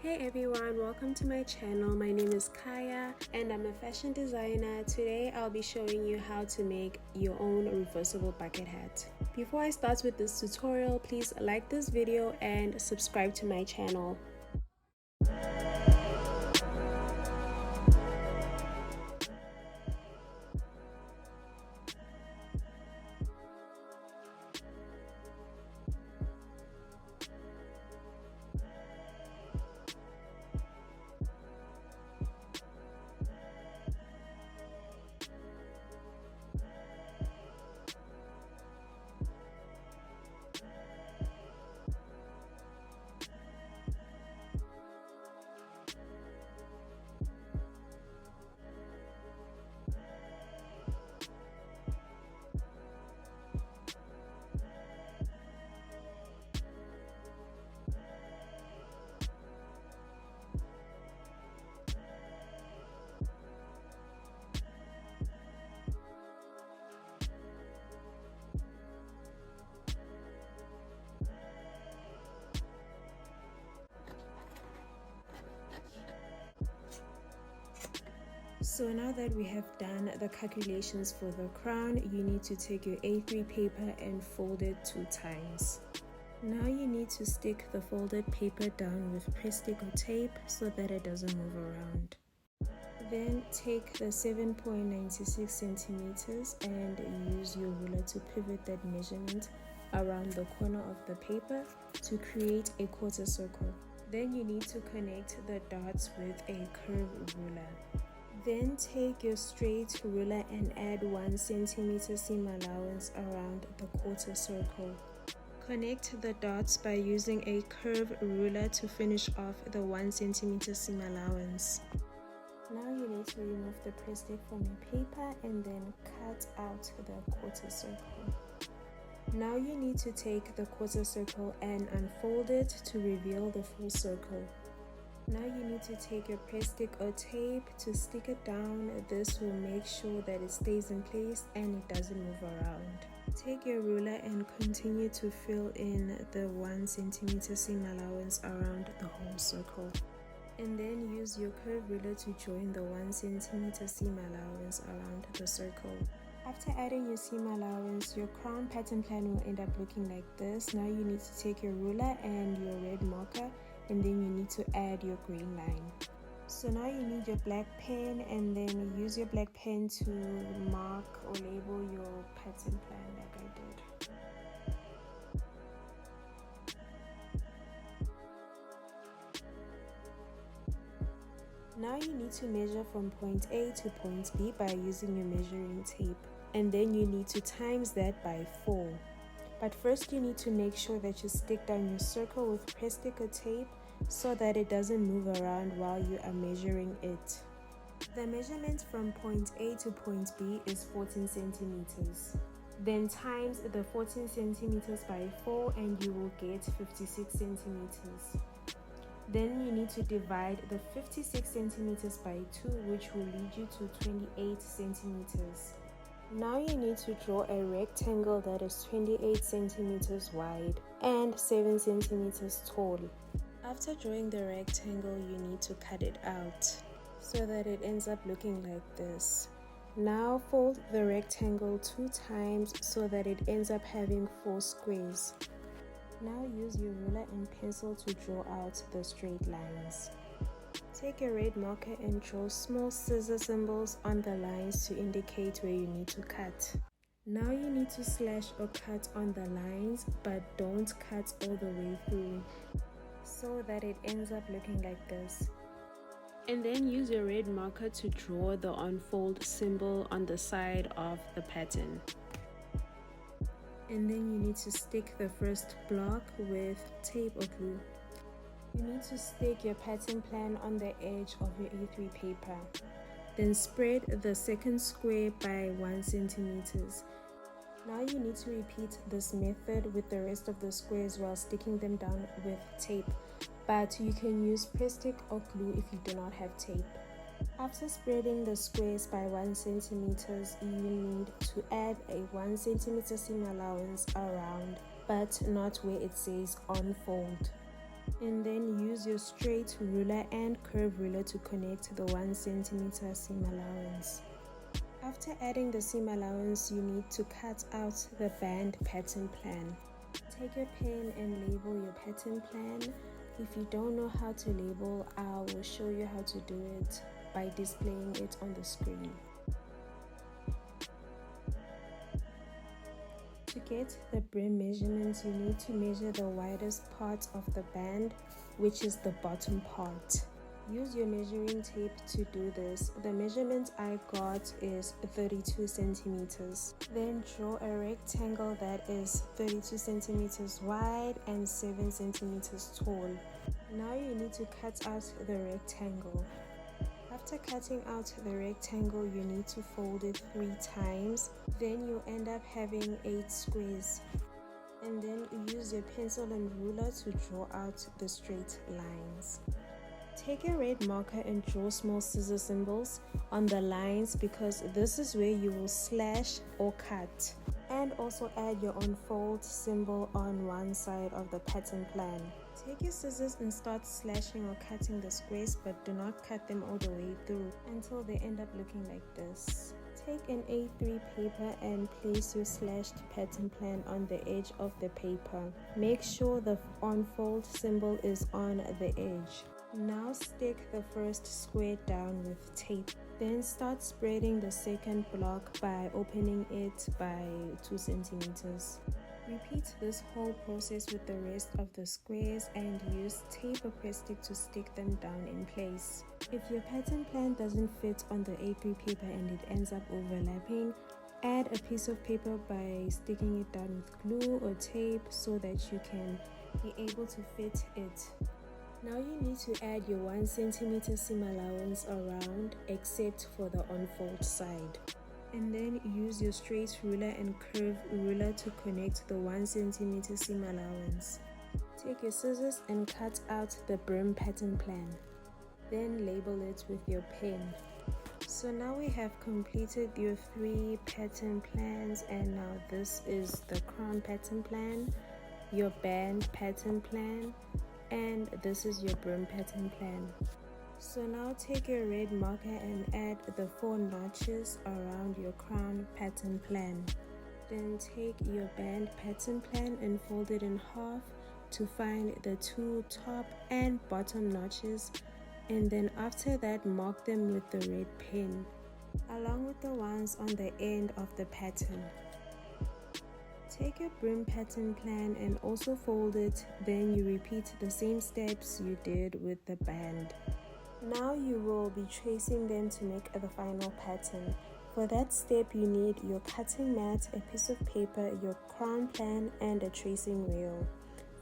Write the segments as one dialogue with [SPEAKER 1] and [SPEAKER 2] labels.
[SPEAKER 1] Hey everyone, welcome to my channel. My name is Khaya and I'm a fashion designer. Today I'll be showing you how to make your own reversible bucket hat. Before I start with this tutorial, please like this video and subscribe to my channel. So now that we have done the calculations for the crown, you need to take your A3 paper and fold it 2 times. Now you need to stick the folded paper down with press stick or tape so that it doesn't move around. Then take the 7.96 centimeters and use your ruler to pivot that measurement around the corner of the paper to create a quarter circle. Then you need to connect the dots with a curved ruler. Then take your straight ruler and add 1 centimeter seam allowance around the quarter circle. Connect the dots by using a curved ruler to finish off the 1 centimeter seam allowance. Now you need to remove the press stick from your paper and then cut out the quarter circle. Now you need to take the quarter circle and unfold it to reveal the full circle. Now you need to take your press stick or tape to stick it down. This will make sure that it stays in place and it doesn't move around. Take your ruler and continue to fill in the 1 centimeter seam allowance around the whole circle. And then use your curved ruler to join the 1 centimeter seam allowance around the circle. After adding your seam allowance, your crown pattern plan will end up looking like this. Now you need to take your ruler and your red marker, and then you need to add your green line. So now you need your black pen, and then use your black pen to mark or label your pattern plan like I did. Now you need to measure from point A to point B by using your measuring tape, and then you need to times that by 4. But first you need to make sure that you stick down your circle with press stick or tape so that it doesn't move around while you are measuring it. The measurement from point A to point B is 14 centimeters. Then times the 14 centimeters by 4 and you will get 56 centimeters. Then you need to divide the 56 centimeters by 2, which will lead you to 28 centimeters. Now you need to draw a rectangle that is 28 centimeters wide and 7 centimeters tall. After drawing the rectangle, you need to cut it out so that it ends up looking like this. Now fold the rectangle 2 times so that it ends up having 4 squares. Now use your ruler and pencil to draw out the straight lines. Take a red marker and draw small scissor symbols on the lines to indicate where you need to cut. Now you need to slash or cut on the lines, but don't cut all the way through, so that it ends up looking like this. And then use your red marker to draw the unfold symbol on the side of the pattern. And then you need to stick the first block with tape or glue. You need to stick your pattern plan on the edge of your A3 paper. Then spread the second square by 1 centimeters. Now you need to repeat this method with the rest of the squares while sticking them down with tape, but you can use press stick or glue if you do not have tape. After spreading the squares by 1 centimeters, you need to add a 1 centimeter seam allowance around, but not where it says unfold. And then use your straight ruler and curve ruler to connect the 1 centimeter seam allowance. After adding the seam allowance, you need to cut out the band pattern plan. Take your pen and label your pattern plan. If you don't know how to label, I will show you how to do it by displaying it on the screen. To get the brim measurements, you need to measure the widest part of the band, which is the bottom part. Use your measuring tape to do this. The measurement I got is 32 centimeters. Then draw a rectangle that is 32 centimeters wide and 7 centimeters tall. Now you need to cut out the rectangle. After cutting out the rectangle, you need to fold it 3 times. Then you end up having 8 squares. And then use your pencil and ruler to draw out the straight lines. Take a red marker and draw small scissor symbols on the lines because this is where you will slash or cut. And also add your unfold symbol on one side of the pattern plan. Take your scissors and start slashing or cutting the squares, but do not cut them all the way through until they end up looking like this. Take an A3 paper and place your slashed pattern plan on the edge of the paper. Make sure the unfold symbol is on the edge. Now stick the first square down with tape. Then start spreading the second block by opening it by 2 centimeters. Repeat this whole process with the rest of the squares and use tape or press stick to stick them down in place. If your pattern plan doesn't fit on the A3 paper and it ends up overlapping, add a piece of paper by sticking it down with glue or tape so that you can be able to fit it. Now you need to add your 1 centimeter seam allowance around except for the unfold side. And then use your straight ruler and curve ruler to connect the 1 centimeter seam allowance. Take your scissors and cut out the brim pattern plan. Then label it with your pen. So now we have completed your 3 pattern plans, and now this is the crown pattern plan, your band pattern plan, and this is your brim pattern plan. So now take your red marker and add the 4 notches around your crown pattern plan. Then take your band pattern plan and fold it in half to find the 2 top and bottom notches, and then after that mark them with the red pen along with the ones on the end of the pattern. Take your brim pattern plan and also fold it, then you repeat the same steps you did with the band. Now you will be tracing them to make the final pattern. For that step you need your cutting mat, a piece of paper, your crown plan and a tracing wheel.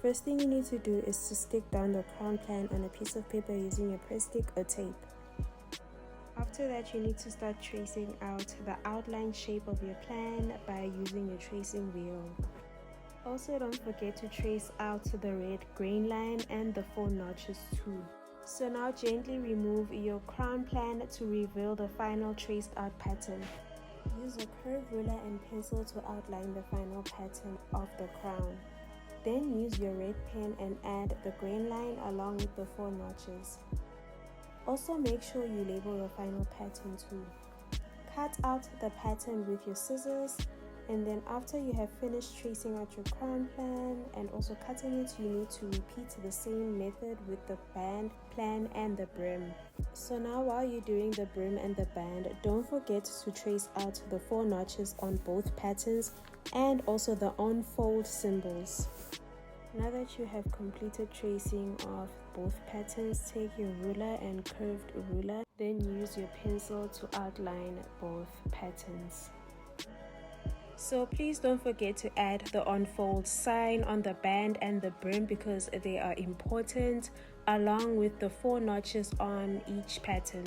[SPEAKER 1] First thing you need to do is to stick down the crown plan on a piece of paper using your press stick or tape. After that, you need to start tracing out the outline shape of your plan by using your tracing wheel. Also, don't forget to trace out the red grain line and the 4 notches too. So now gently remove your crown plan to reveal the final traced out pattern. Use a curve ruler and pencil to outline the final pattern of the crown. Then use your red pen and add the grain line along with the 4 notches. Also make sure you label your final pattern too. Cut out the pattern with your scissors, and then after you have finished tracing out your crown plan and also cutting it, you need to repeat the same method with the band plan and the brim. So now while you're doing the brim and the band, don't forget to trace out the 4 notches on both patterns and also the unfold symbols. Now that you have completed tracing of both patterns, take your ruler and curved ruler, then use your pencil to outline both patterns. So please don't forget to add the unfold sign on the band and the brim because they are important, along with the 4 notches on each pattern.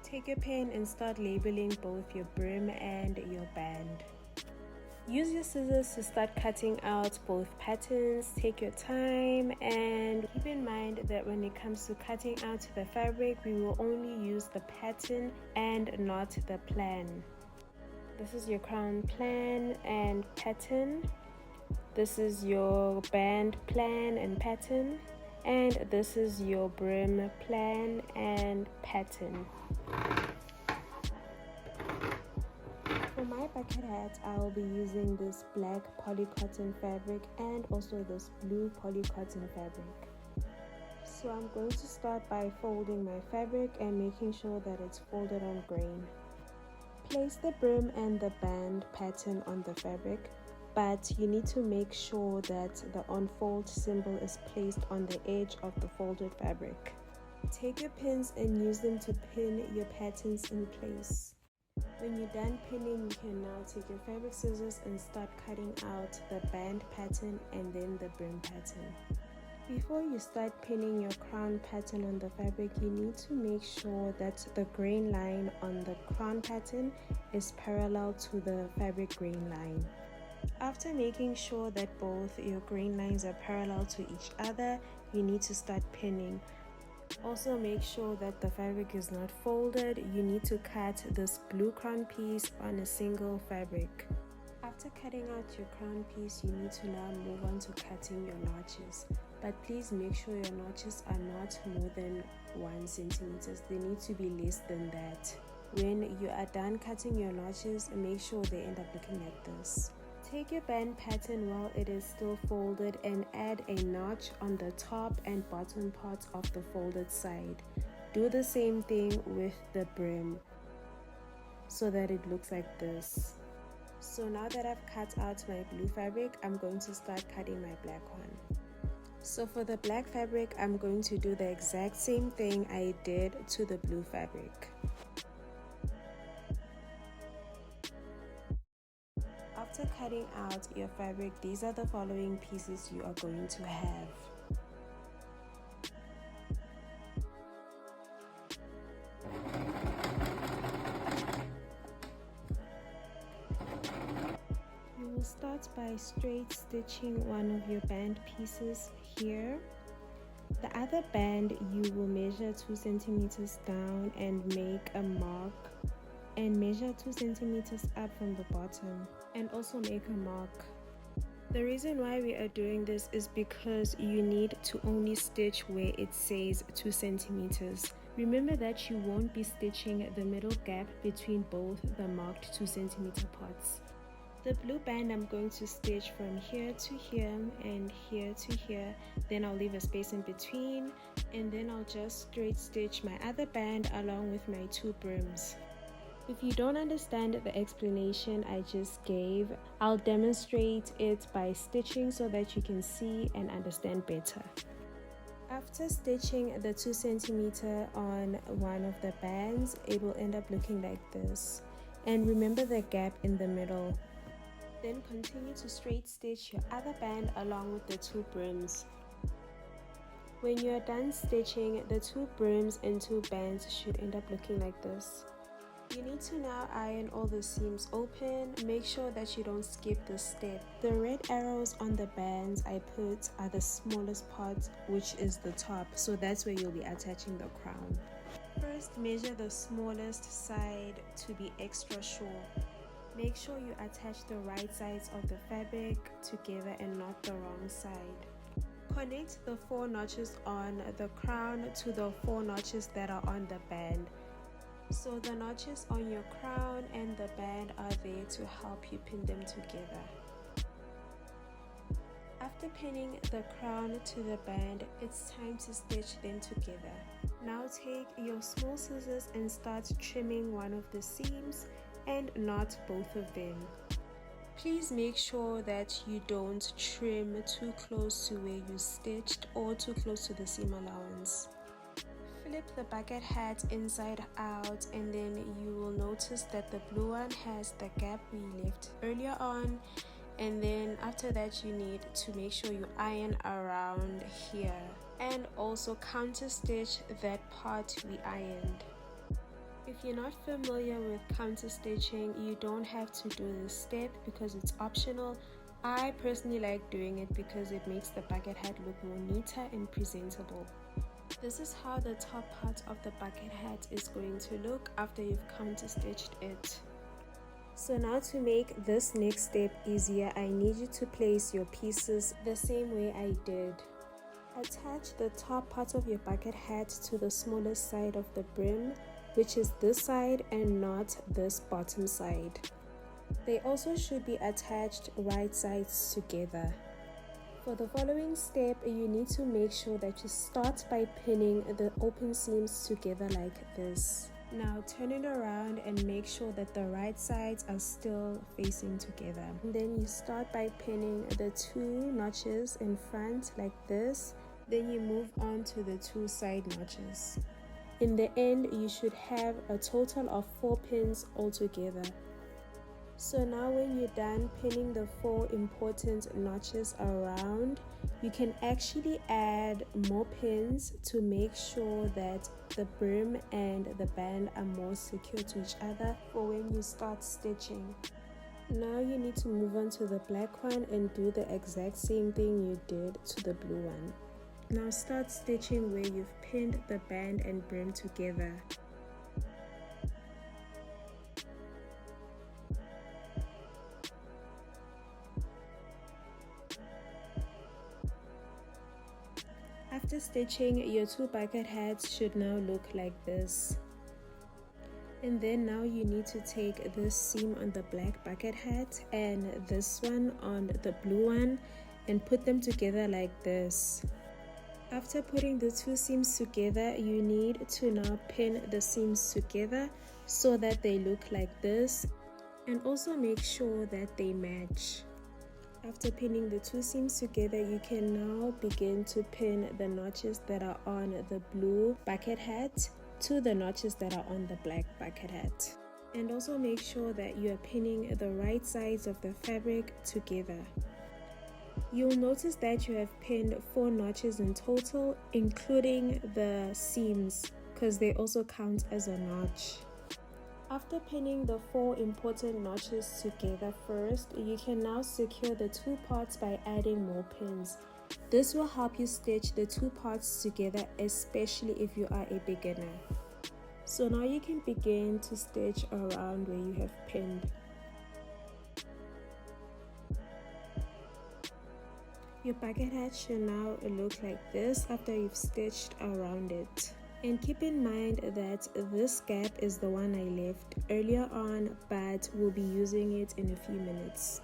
[SPEAKER 1] Take your pen and start labeling both your brim and your band. Use your scissors to start cutting out both patterns. Take your time and keep in mind that when it comes to cutting out the fabric, we will only use the pattern and not the plan. This is your crown plan and pattern. This is your band plan and pattern. And this is your brim plan and pattern. For my bucket hat, I will be using this black polycotton fabric and also this blue polycotton fabric. So I'm going to start by folding my fabric and making sure that it's folded on grain. Place the brim and the band pattern on the fabric, but you need to make sure that the unfold symbol is placed on the edge of the folded fabric. Take your pins and use them to pin your patterns in place. When you're done pinning, you can now take your fabric scissors and start cutting out the band pattern and then the brim pattern. Before you start pinning your crown pattern on the fabric, you need to make sure that the grain line on the crown pattern is parallel to the fabric grain line. After making sure that both your grain lines are parallel to each other, you need to start pinning. Also make sure that the fabric is not folded. You need to cut this blue crown piece on a single fabric. After cutting out your crown piece, you need to now move on to cutting your notches. But please make sure your notches are not more than 1 centimeter. They need to be less than that. When you are done cutting your notches, make sure they end up looking like this. Take your band pattern while it is still folded and add a notch on the top and bottom parts of the folded side. Do the same thing with the brim so that it looks like this. So now that I've cut out my blue fabric, I'm going to start cutting my black one. So for the black fabric, I'm going to do the exact same thing I did to the blue fabric. After cutting out your fabric, these are the following pieces you are going to have. You will start by straight stitching one of your band pieces here. The other band you will measure 2 centimeters down and make a mark, and measure 2 centimeters up from the bottom and also make a mark. The reason why we are doing this is because you need to only stitch where it says 2 centimeters. Remember that you won't be stitching the middle gap between both the marked 2 centimeter parts. The blue band I'm going to stitch from here to here and here to here, then I'll leave a space in between, and then I'll just straight stitch my other band along with my 2 brims. If you don't understand the explanation I just gave, I'll demonstrate it by stitching so that you can see and understand better. After stitching the 2 centimeter on one of the bands, it will end up looking like this. And remember the gap in the middle. Then continue to straight stitch your other band along with the 2 brims. When you are done stitching, the 2 brims and 2 bands should end up looking like this. You need to now iron all the seams open. Make sure that you don't skip this step. The red arrows on the bands I put are the smallest part, which is the top, so that's where you'll be attaching the crown. First, measure the smallest side to be extra sure. Make sure you attach the right sides of the fabric together and not the wrong side. Connect the 4 notches on the crown to the 4 notches that are on the band. So the notches on your crown and the band are there to help you pin them together. After pinning the crown to the band, it's time to stitch them together. Now take your small scissors and start trimming one of the seams and not both of them. Please make sure that you don't trim too close to where you stitched or too close to the seam allowance. Flip the bucket hat inside out, and then you will notice that the blue one has the gap we left earlier on, and then after that you need to make sure you iron around here and also counter stitch that part we ironed. If you're not familiar with counter stitching, you don't have to do this step because it's optional. I personally like doing it because it makes the bucket hat look more neater and presentable. This is how the top part of the bucket hat is going to look after you've counter stitched it. So now to make this next step easier, I need you to place your pieces the same way I did. Attach the top part of your bucket hat to the smallest side of the brim, which is this side and not this bottom side. They also should be attached right sides together. For the following step, you need to make sure that you start by pinning the open seams together like this. Now turn it around and make sure that the right sides are still facing together. And then you start by pinning the 2 notches in front like this. Then you move on to the 2 side notches. In the end, you should have a total of 4 pins altogether. So now when you're done pinning the 4 important notches around, you can actually add more pins to make sure that the brim and the band are more secure to each other for when you start stitching. Now you need to move on to the black one and do the exact same thing you did to the blue one. Now start stitching where you've pinned the band and brim together. After stitching, your 2 bucket hats should now look like this. And then now you need to take this seam on the black bucket hat and this one on the blue one and put them together like this. After putting the 2 seams together, you need to now pin the seams together so that they look like this, and also make sure that they match. After pinning the 2 seams together, you can now begin to pin the notches that are on the blue bucket hat to the notches that are on the black bucket hat. And also make sure that you are pinning the right sides of the fabric together. You'll notice that you have pinned 4 notches in total, including the seams, because they also count as a notch. After pinning the 4 important notches together first, you can now secure the 2 parts by adding more pins. This will help you stitch the 2 parts together, especially if you are a beginner. So now you can begin to stitch around where you have pinned. Your bucket hat should now look like this after you've stitched around it. And keep in mind that this gap is the one I left earlier on, but we'll be using it in a few minutes.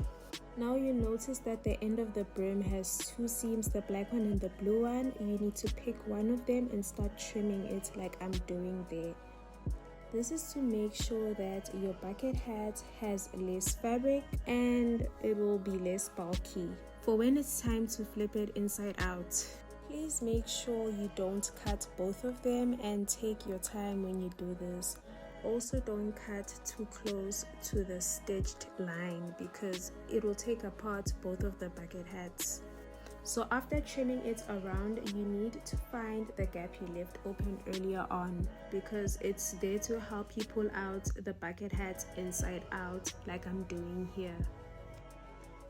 [SPEAKER 1] Now you notice that the end of the brim has 2 seams, the black one and the blue one. You need to pick one of them and start trimming it like I'm doing there. This is to make sure that your bucket hat has less fabric and it will be less bulky for when it's time to flip it inside out. Please make sure you don't cut both of them and take your time when you do this. Also, don't cut too close to the stitched line because it will take apart both of the bucket hats. So after trimming it around, you need to find the gap you left open earlier on because it's there to help you pull out the bucket hat inside out like I'm doing here.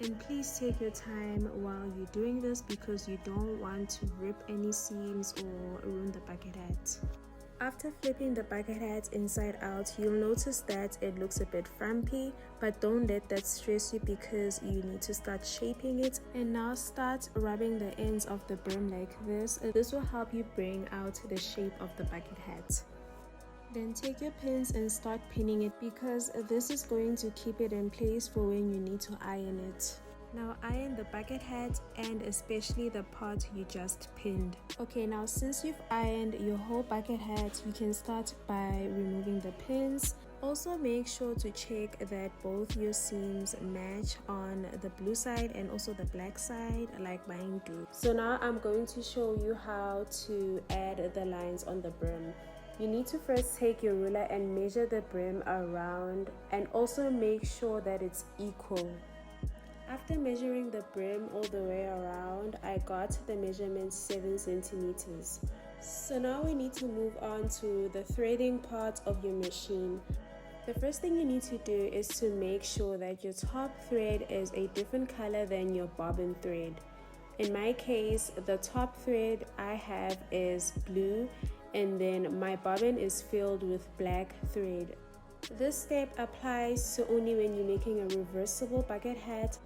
[SPEAKER 1] And please take your time while you're doing this because you don't want to rip any seams or ruin the bucket hat. After flipping the bucket hat inside out, you'll notice that it looks a bit frumpy, but don't let that stress you because you need to start shaping it. And now start rubbing the ends of the brim like this. This will help you bring out the shape of the bucket hat. Then take your pins and start pinning it because this is going to keep it in place for when you need to iron it. Now iron the bucket hat and especially the part you just pinned. Okay, now since you've ironed your whole bucket hat, you can start by removing the pins. Also make sure to check that both your seams match on the blue side and also the black side like mine do. So now I'm going to show you how to add the lines on the brim. You need to first take your ruler and measure the brim around and also make sure that it's equal. After measuring the brim all the way around, I got the measurement 7 centimeters. So now we need to move on to the threading part of your machine. The first thing you need to do is to make sure that your top thread is a different color than your bobbin thread. In my case, the top thread I have is blue and then my bobbin is filled with black thread. This step applies to only when you're making a reversible bucket hat.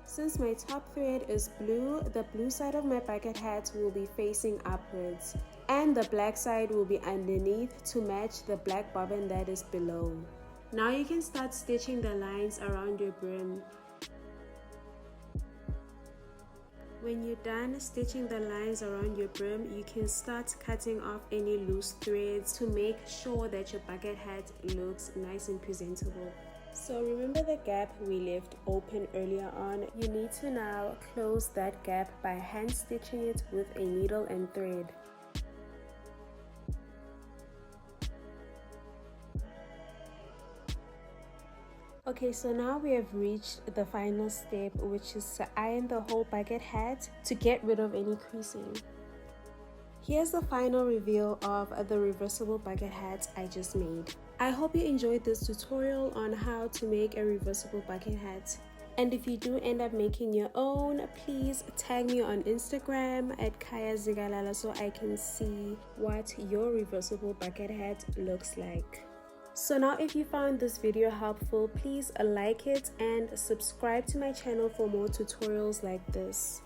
[SPEAKER 1] Since my top thread is blue, the blue side of my bucket hat will be facing upwards and the black side will be underneath to match the black bobbin that is below. Now you can start stitching the lines around your brim. When you're done stitching the lines around your brim, you can start cutting off any loose threads to make sure that your bucket hat looks nice and presentable. So remember the gap we left open earlier on? You need to now close that gap by hand stitching it with a needle and thread. Okay, so now we have reached the final step, which is to iron the whole bucket hat to get rid of any creasing. Here's the final reveal of the reversible bucket hat I just made. I hope you enjoyed this tutorial on how to make a reversible bucket hat. And if you do end up making your own, please tag me on Instagram at Khaya Zikalala so I can see what your reversible bucket hat looks like. So now if you found this video helpful, please like it and subscribe to my channel for more tutorials like this.